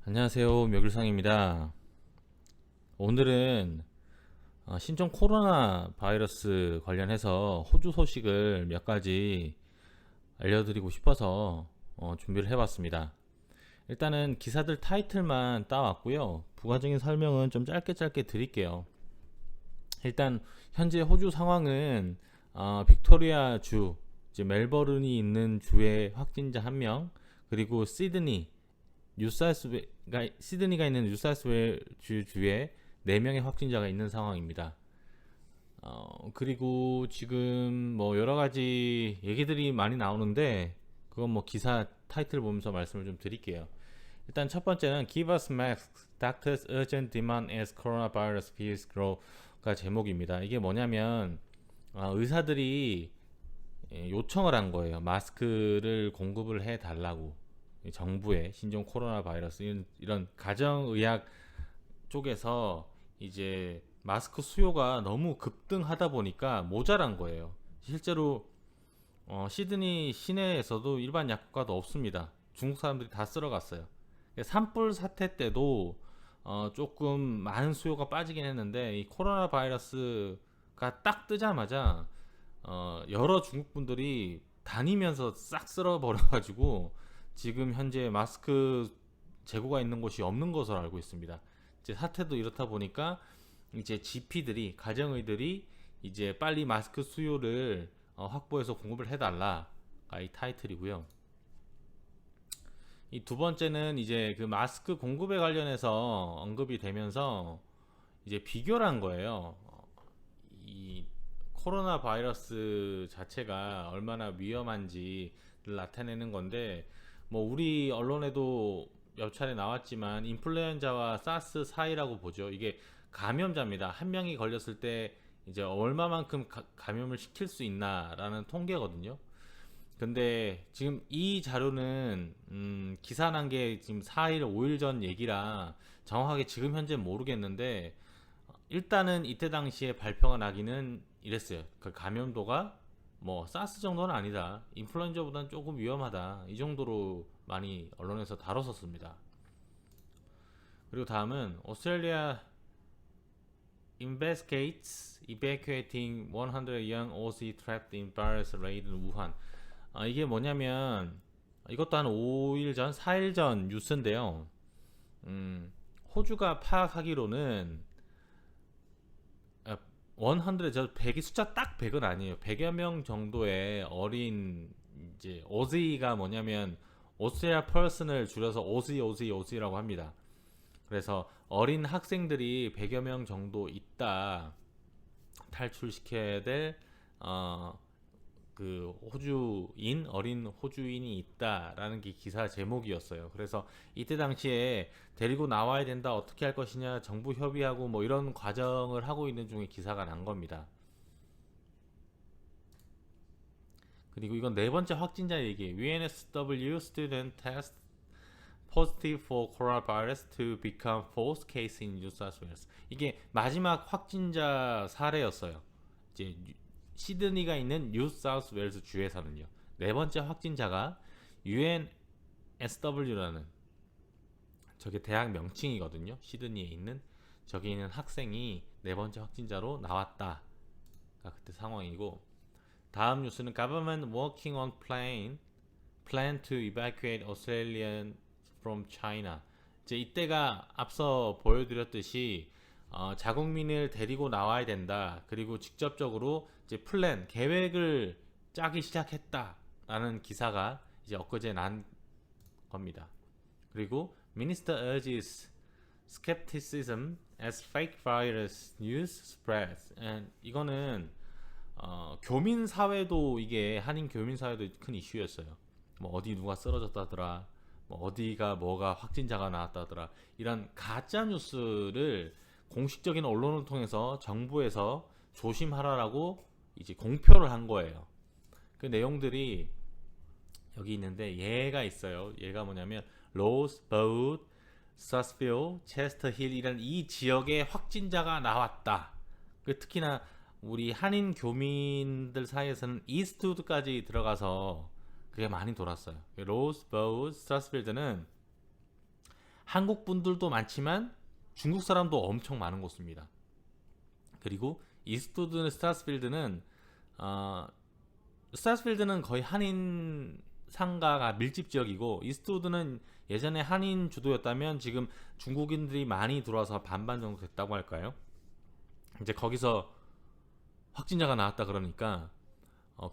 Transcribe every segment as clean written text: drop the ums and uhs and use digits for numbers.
안녕하세요. 묘길상입니다. 오늘은 신종 코로나 바이러스 관련해서 호주 소식을 몇 가지 알려드리고 싶어서 준비를 해봤습니다. 일단은 기사들 타이틀만 따왔고요. 부가적인 설명은 좀 짧게 드릴게요. 일단 현재 호주 상황은 빅토리아 주, 이제 멜버른이 있는 주의 확진자 1명, 그리고 시드니가 있는 뉴사우스웨일즈 주에 4명의 확진자가 있는 상황입니다. 그리고 지금 뭐 여러 가지 얘기들이 많이 나오는데 그건 뭐 기사 타이틀 보면서 말씀을 좀 드릴게요. 일단 첫 번째는 Give us masks, doctors urgent demand as coronavirus fears grow가 제목입니다. 이게 뭐냐면 의사들이 요청을 한 거예요. 마스크를 공급을 해 달라고. 정부의 신종 코로나 바이러스 이런 가정의학 쪽에서 이제 마스크 수요가 너무 급등하다 보니까 모자란 거예요. 실제로 시드니 시내에서도 일반 약국가도 없습니다. 중국 사람들이 다 쓸어갔어요. 산불 사태 때도 조금 많은 수요가 빠지긴 했는데 이 코로나 바이러스가 딱 뜨자마자 여러 중국 분들이 다니면서 싹 쓸어버려가지고 지금 현재 마스크 재고가 있는 곳이 없는 것으로 알고 있습니다. 이제 사태도 이렇다 보니까 이제 GP들이 가정의들이 이제 빨리 마스크 수요를 확보해서 공급을 해달라가 이 타이틀이고요. 이 두 번째는 이제 그 마스크 공급에 관련해서 언급이 되면서 이제 비교를 한 거예요. 이 코로나 바이러스 자체가 얼마나 위험한지를 나타내는 건데 뭐 우리 언론에도 몇 차례 나왔지만 인플루엔자와 사스 사이라고 보죠. 이게 감염자입니다. 한 명이 걸렸을 때 이제 얼마만큼 감염을 시킬 수 있나라는 통계거든요. 근데 지금 이 자료는 기사 난 게 지금 4일, 5일 전 얘기라 정확하게 지금 현재 모르겠는데 일단은 이때 당시에 발표가 나기는 이랬어요. 그 감염도가 뭐 사스 정도는 아니다. 인플루엔자보다는 조금 위험하다. 이 정도로 많이 언론에서 다뤘었습니다. 그리고 다음은 오스트레일리아 investigates evacuating 100 young Aussie trapped in virus raid 우한. 이게 뭐냐면 이것도 한 5일 전, 4일 전 뉴스인데요. 호주가 파악하기로는 100, 저 100이 숫자 딱 100은 아니에요. 100여 명 정도의 어린 이제 오지가 뭐냐면 오스트리아 퍼슨을 줄여서 오지라고 합니다. 그래서 어린 학생들이 100여 명 정도 있다. 탈출시켜야 될 그 어린 호주인이 있다라는 게 기사 제목이었어요. 그래서 이때 당시에 데리고 나와야 된다, 어떻게 할 것이냐, 정부 협의하고 뭐 이런 과정을 하고 있는 중에 기사가 난 겁니다. 그리고 이건 네 번째 확진자 얘기. UNSW student test positive for coronavirus to become fourth case in New South Wales. 이게 마지막 확진자 사례였어요. 이제 시드니가 있는 뉴 사우스 웨일스 주에서는요. 네 번째 확진자가 UNSW라는 저게 대학 명칭이거든요. 시드니에 있는 저기 있는 학생이 네 번째 확진자로 나왔다가 그때 상황이고, 다음 뉴스는 Government working on plan to evacuate Australian from China. 이제 이때가 앞서 보여드렸듯이 자국민을 데리고 나와야 된다. 그리고 직접적으로 이제 계획을 짜기 시작했다라는 기사가 이제 엊그제 난 겁니다. 그리고 Minister urges skepticism as fake virus news spreads. 이거는 교민 사회도 이게 한인 교민 사회도 큰 이슈였어요. 뭐 어디 누가 쓰러졌다더라, 뭐 어디가 뭐가 확진자가 나왔다더라, 이런 가짜 뉴스를 공식적인 언론을 통해서 정부에서 조심하라라고 이제 공표를 한 거예요. 그 내용들이 여기 있는데 얘가 있어요. 얘가 뭐냐면 로스버우드, 서스필, 체스터힐이라는 이 지역에 확진자가 나왔다. 특히나 우리 한인 교민들 사이에서는 이스트우드까지 들어가서 그게 많이 돌았어요. 로스버우드, 서스필드는 한국 분들도 많지만 중국 사람도 엄청 많은 곳입니다. 그리고 이스트우드 스타스필드는 어, 스타스필드는 거의 한인 상가가 밀집 지역이고 이스트우드는 예전에 한인 주도였다면 지금 중국인들이 많이 들어와서 반반 정도 됐다고 할까요? 이제 거기서 확진자가 나왔다 그러니까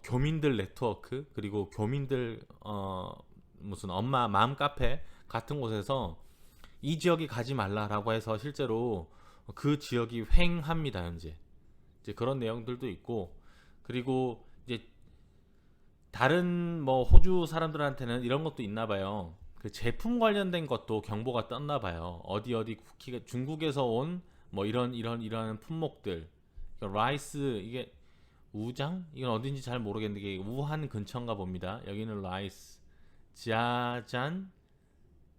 교민들 네트워크 그리고 교민들 무슨 엄마 마음 카페 같은 곳에서 이 지역이 가지 말라라고 해서 실제로 그 지역이 횡합니다 현재. 이제 그런 내용들도 있고 그리고 이제 다른 뭐 호주 사람들한테는 이런 것도 있나 봐요. 그 제품 관련된 것도 경보가 떴나 봐요. 어디 어디 쿠키가 중국에서 온 뭐 이런 품목들. 그러니까 라이스 이게 우장? 이건 어딘지 잘 모르겠는데 이게 우한 근처인가 봅니다. 여기는 라이스. 지아잔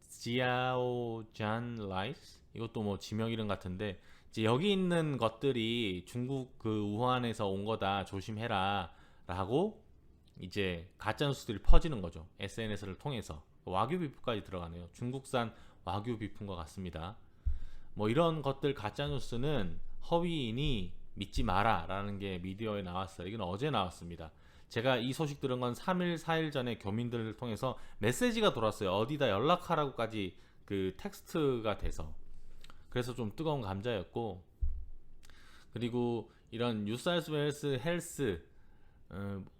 지아오잔 라이스 이것도 뭐 지명 이름 같은데 이제 여기 있는 것들이 중국 그 우한에서 온 거다 조심해라 라고 이제 가짜 뉴스들이 퍼지는 거죠. SNS를 통해서 와규 비프까지 들어가네요. 중국산 와규 비프인 것 같습니다. 뭐 이런 것들 가짜 뉴스는 허위이니 믿지 마라 라는 게 미디어에 나왔어요. 이건 어제 나왔습니다. 제가 이 소식 들은 건 3일 4일 전에 교민들을 통해서 메시지가 돌았어요. 어디다 연락하라고까지 그 텍스트가 돼서 그래서 좀 뜨거운 감자였고 그리고 이런 뉴사우스웨일스 헬스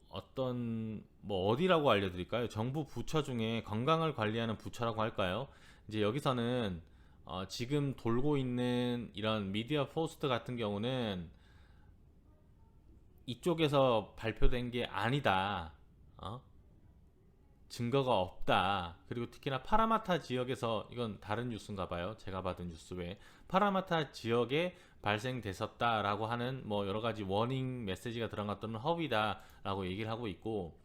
어떤 뭐 어디라고 알려드릴까요? 정부 부처 중에 건강을 관리하는 부처라고 할까요? 이제 여기서는 지금 돌고 있는 이런 미디어 포스트 같은 경우는 이쪽에서 발표된 게 아니다. 증거가 없다. 그리고 특히나 파라마타 지역에서 이건 다른 뉴스인가 봐요. 제가 받은 뉴스 외에 파라마타 지역에 발생됐었다라고 하는 뭐 여러 가지 워닝 메시지가 들어간 것들은 허위다라고 얘기를 하고 있고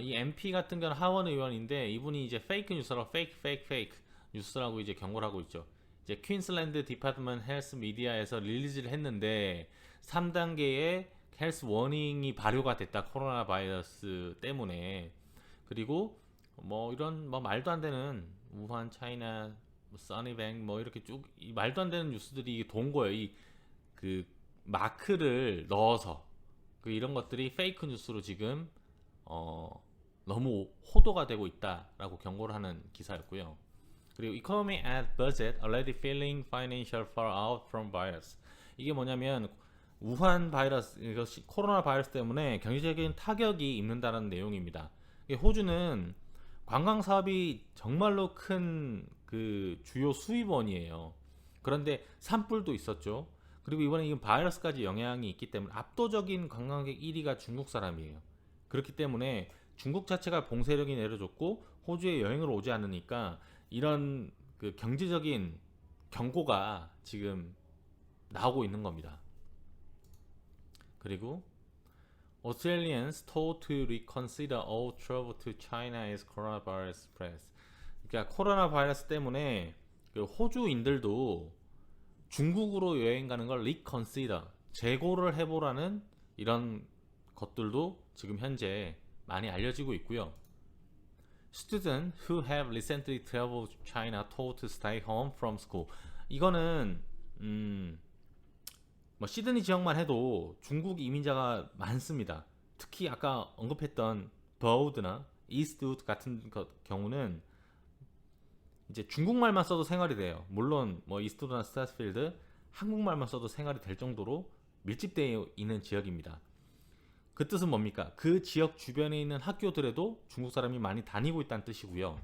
이 MP 같은 경우는 하원 의원인데 이분이 이제 페이크 뉴스라고 페이크 뉴스라고 이제 경고를 하고 있죠. 이제 퀸슬랜드 디파트먼트 헬스 미디어에서 릴리즈를 했는데 3단계의 헬스 워닝이 발효가 됐다. 코로나 바이러스 때문에. 그리고 뭐 이런 뭐 말도 안 되는 우한 차이나 뭐 써니뱅 뭐 이렇게 쭉 이 말도 안 되는 뉴스들이 돈 거예요. 이 그 마크를 넣어서 그 이런 것들이 페이크 뉴스로 지금 너무 호도가 되고 있다라고 경고를 하는 기사였고요. 그리고 economy and budget already feeling financial fallout from virus. 이게 뭐냐면 우한 바이러스, 코로나 바이러스 때문에 경제적인 타격이 입는다는 내용입니다. 호주는 관광 사업이 정말로 큰 그 주요 수입원이에요. 그런데 산불도 있었죠. 그리고 이번에 이 바이러스까지 영향이 있기 때문에 압도적인 관광객 1위가 중국 사람이에요. 그렇기 때문에 중국 자체가 봉쇄력이 내려졌고 호주에 여행을 오지 않으니까 이런 그 경제적인 경고가 지금 나오고 있는 겁니다. 그리고 Australians told to reconsider all travel to China as coronavirus spreads. 그러니까 코로나 바이러스 때문에 그 호주인들도 중국으로 여행 가는 걸 reconsider, 재고를 해보라는 이런 것들도 지금 현재 많이 알려지고 있고요. Students who have recently traveled to China told to stay home from school. 이거는 뭐 시드니 지역만 해도 중국 이민자가 많습니다. 특히 아까 언급했던 버우드나 이스트우드 같은 경우는 이제 중국말만 써도 생활이 돼요. 물론 뭐 이스트우드나 스타스필드 한국말만 써도 생활이 될 정도로 밀집되어 있는 지역입니다. 그 뜻은 뭡니까? 그 지역 주변에 있는 학교들에도 중국 사람이 많이 다니고 있다는 뜻이고요.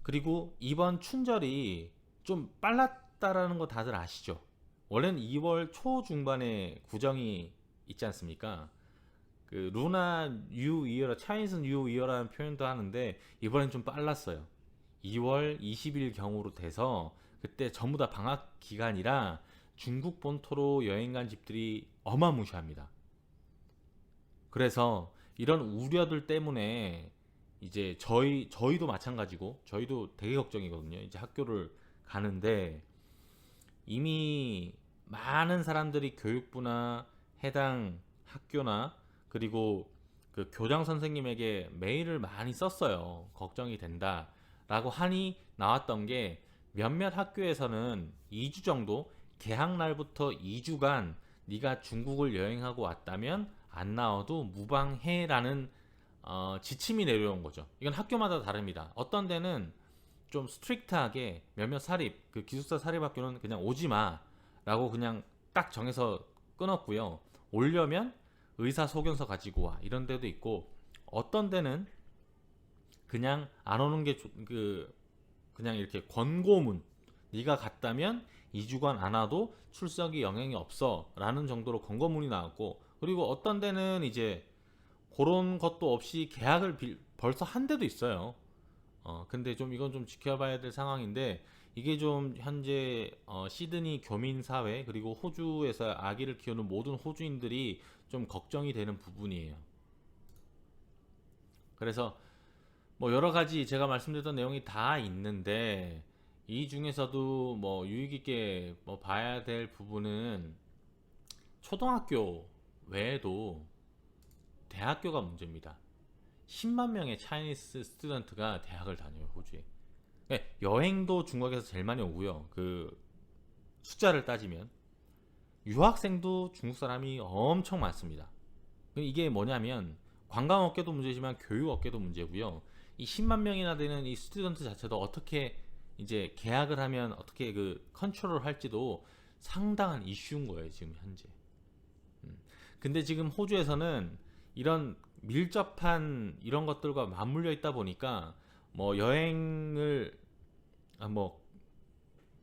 그리고 이번 춘절이 좀 빨랐다라는 거 다들 아시죠? 원래는 2월 초중반에 구정이 있지 않습니까? 그 루나 뉴 이어라, 차이니즈 뉴 이어라는 표현도 하는데 이번엔 좀 빨랐어요. 2월 20일 경으로 돼서 그때 전부 다 방학 기간이라 중국 본토로 여행 간 집들이 어마무시합니다. 그래서 이런 우려들 때문에 이제 저희도 마찬가지고 저희도 되게 걱정이거든요. 이제 학교를 가는데 이미 많은 사람들이 교육부나 해당 학교나 그리고 그 교장 선생님에게 메일을 많이 썼어요. 걱정이 된다 라고 하니 나왔던 게 몇몇 학교에서는 2주 정도 개학 날부터 2주간 네가 중국을 여행하고 왔다면 안 나와도 무방해라는 지침이 내려온 거죠. 이건 학교마다 다릅니다. 어떤 데는 좀 스트릭트하게 몇몇 사립 그 기숙사 사립학교는 그냥 오지 마라고 그냥 딱 정해서 끊었고요. 오려면 의사소견서 가지고 와 이런 데도 있고 어떤 데는 그냥 안 오는 게 그냥 이렇게 권고문 네가 갔다면 2주간 안 와도 출석이 영향이 없어 라는 정도로 권고문이 나왔고 그리고 어떤 데는 이제 그런 것도 없이 계약을 벌써 한 데도 있어요. 근데 좀 이건 좀 지켜봐야 될 상황인데 이게 좀 현재 시드니 교민 사회 그리고 호주에서 아기를 키우는 모든 호주인들이 좀 걱정이 되는 부분이에요. 그래서 뭐 여러 가지 제가 말씀드렸던 내용이 다 있는데 이 중에서도 뭐 유익 있게 뭐 봐야 될 부분은 초등학교 외에도 대학교가 문제입니다. 10만 명의 차이니스 스튜던트가 대학을 다녀요, 호주에. 네, 여행도 중국에서 제일 많이 오고요. 그 숫자를 따지면 유학생도 중국 사람이 엄청 많습니다. 이게 뭐냐면 관광업계도 문제지만 교육업계도 문제고요. 이 10만 명이나 되는 이 스튜던트 자체도 어떻게 이제 계약을 하면 어떻게 그 컨트롤 할지도 상당한 이슈인 거예요, 지금 현재. 근데 지금 호주에서는 이런 밀접한 이런 것들과 맞물려 있다 보니까 뭐 여행을 뭐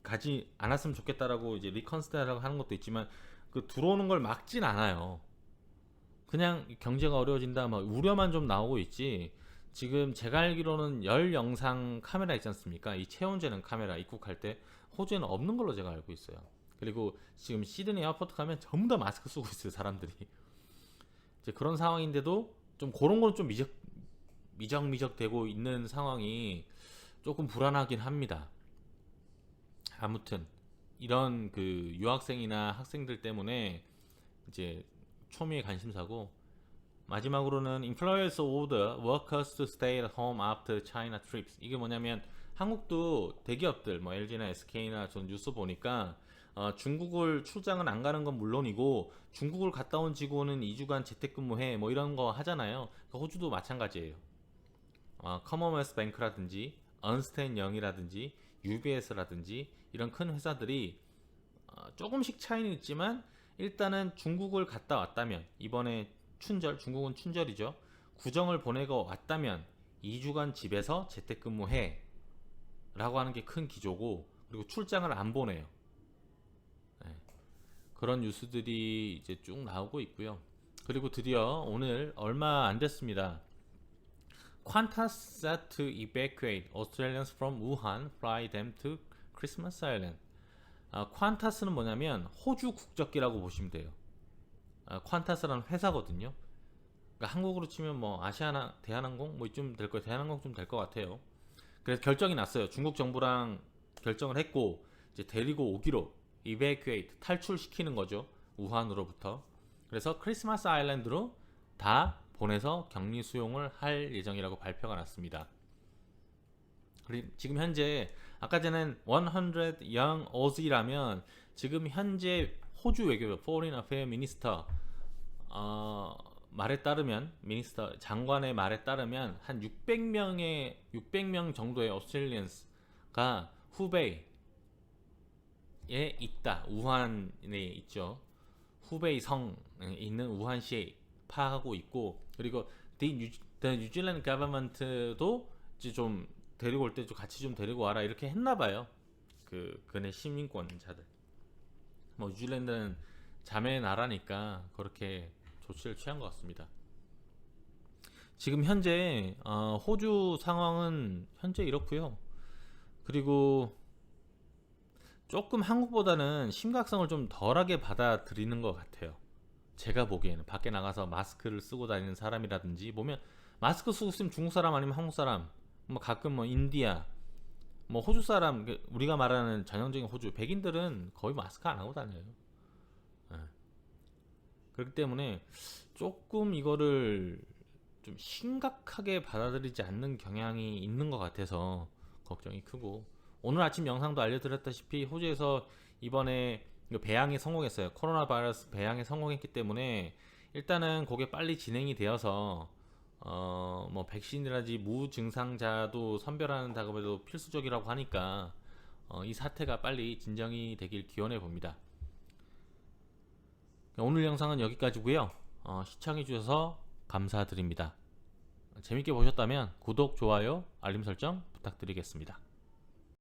가지 않았으면 좋겠다라고 이제 리컨시더라고 하는 것도 있지만 그 들어오는 걸 막진 않아요. 그냥 경제가 어려워진다 막 우려만 좀 나오고 있지. 지금 제가 알기로는 열 영상 카메라 있지 않습니까? 이 체온재는 카메라 입국할 때 호주에는 없는 걸로 제가 알고 있어요. 그리고 지금 시드니 에어포트 가면 전부 다 마스크 쓰고 있어요, 사람들이. 이제 그런 상황인데도 좀 그런 거는 좀 미적미적 되고 있는 상황이 조금 불안하긴 합니다. 아무튼 이런 그 유학생이나 학생들 때문에 이제 초미의 관심사고 마지막으로는 employers order workers to stay at home after China trips. 이게 뭐냐면 한국도 대기업들 뭐 LG나 SK나 전 뉴스 보니까 중국을 출장은 안 가는 건 물론이고 중국을 갔다 온 직원은 2주간 재택근무해 뭐 이런 거 하잖아요. 그러니까 호주도 마찬가지예요. 커먼웰스 뱅크라든지 언스텐 영이라든지 UBS라든지 이런 큰 회사들이 조금씩 차이는 있지만 일단은 중국을 갔다 왔다면 이번에 중국은 춘절이죠. 구정을 보내고 왔다면 2주간 집에서 재택근무해 라고 하는 게 큰 기조고 그리고 출장을 안 보내요. 네. 그런 뉴스들이 이제 쭉 나오고 있고요. 그리고 드디어 오늘 얼마 안 됐습니다. Qantas set to evacuate Australians from Wuhan, fly them to Christmas Island. 퀀타스는 뭐냐면 호주 국적기라고 보시면 돼요. 퀀타스라는 회사거든요. 그러니까 한국으로 치면 뭐 아시아나 대한항공 뭐 이쯤 될 거예요. 대한항공 좀 될 것 같아요. 그래서 결정이 났어요. 중국 정부랑 결정을 했고 이제 데리고 오기로 evacuate 탈출시키는 거죠. 우한으로부터. 그래서 크리스마스 아일랜드로 다 보내서 격리 수용을 할 예정이라고 발표가 났습니다. 지금 현재 아까 전엔 100 Young Aussie라면 지금 현재 호주 외교부 Foreign Affairs Minister 말에 따르면 미니스터 장관의 말에 따르면 한 600명 정도의 오스트레일리언스가 후베이에 있다. 우한에 있죠. 후베이 성에 있는 우한시에 파하고 있고 그리고 The New Zealand Government도 이제 좀 데리고 올 때 좀 같이 좀 데리고 와라 이렇게 했나봐요. 그네 시민권자들. 뭐 뉴질랜드는 자매 나라니까 그렇게 조치를 취한 것 같습니다. 지금 현재 호주 상황은 현재 이렇고요. 그리고 조금 한국보다는 심각성을 좀 덜하게 받아들이는 것 같아요. 제가 보기에는 밖에 나가서 마스크를 쓰고 다니는 사람이라든지 보면 마스크 쓰고 있으면 중국 사람 아니면 한국 사람 뭐 가끔 뭐 인디아 뭐 호주 사람 우리가 말하는 전형적인 호주 백인들은 거의 마스크 안 하고 다녀요. 네. 그렇기 때문에 조금 이거를 좀 심각하게 받아들이지 않는 경향이 있는 것 같아서 걱정이 크고, 오늘 아침 영상도 알려드렸다시피 호주에서 이번에 배양에 성공했어요. 코로나 바이러스 배양에 성공했기 때문에 일단은 그게 빨리 진행이 되어서 뭐 백신이라든지 무증상자도 선별하는 작업에도 필수적이라고 하니까 이 사태가 빨리 진정이 되길 기원해 봅니다. 오늘 영상은 여기까지고요. 시청해 주셔서 감사드립니다. 재밌게 보셨다면 구독, 좋아요, 알림 설정 부탁드리겠습니다.